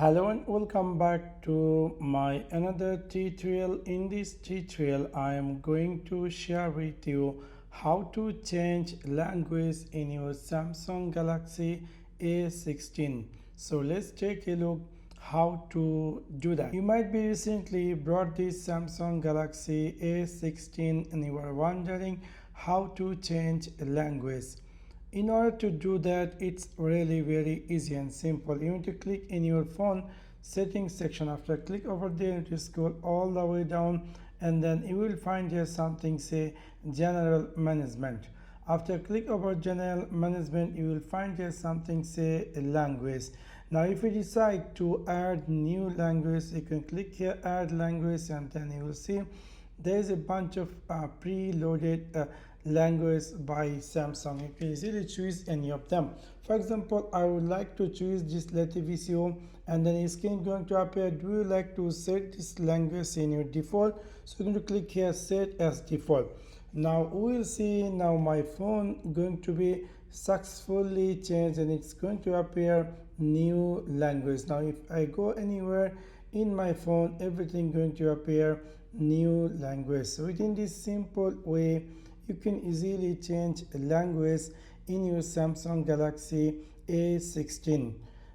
Hello and welcome back to my another tutorial. In this tutorial I am going to share with you how to change language in your Samsung Galaxy A16. So let's take a look how to do that. You might be recently brought this Samsung Galaxy A16 and you are wondering how to change language. In order to do that, it's really very easy and simple. You need to click in your phone settings section. After click over there, you just scroll all the way down and then you will find here something say general management. After click over general management, you will find here something say language. Now if you decide to add new language, you can click here add language and then you will see there is a bunch of preloaded language by Samsung. You can easily choose any of them. For example, I would like to choose this LaTeVCO and then it's going to appear, do you like to set this language in your default? So you're going to click here set as default. Now we will see now my phone going to be successfully changed and it's going to appear new language. Now if I go anywhere in my phone, everything going to appear new language. So within this simple way you can easily change language in your Samsung Galaxy A16.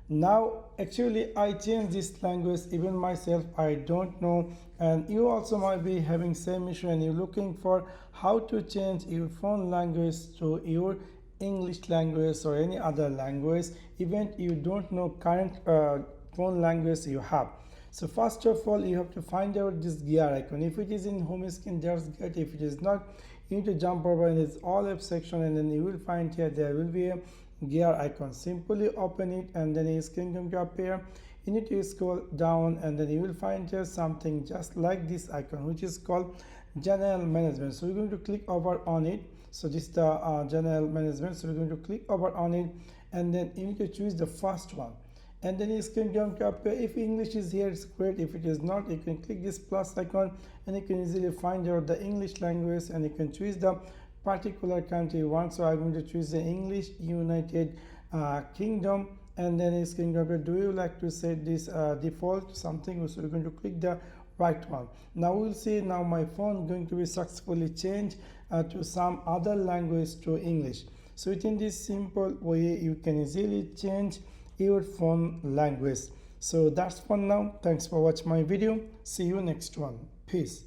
Now actually I changed this language even myself, I don't know, and you also might be having same issue and you're looking for how to change your phone language to your English language or any other language even you don't know current phone language you have. So first of all you have to find out this gear icon. If it is in home screen, there's good. If it is not, you need to jump over in this all app section and then you will find here there will be a gear icon. Simply open it and then it's going to appear. You need to scroll down and then you will find here something just like this icon which is called general management. So we're going to click over on it. So this is the general management. So we're going to click over on it and then you need to choose the first one. And then it's going to appear. If English is here, it's great. If it is not, you can click this plus icon and you can easily find out the English language and you can choose the particular country you want. So I'm going to choose the English United Kingdom and then it's going to appear, do you like to set this default something? So we're going to click the right one. Now we'll see now my phone going to be successfully changed to some other language to English. So within this simple way you can easily change your phone language. So that's for now. Thanks for watching my video. See you next one. Peace.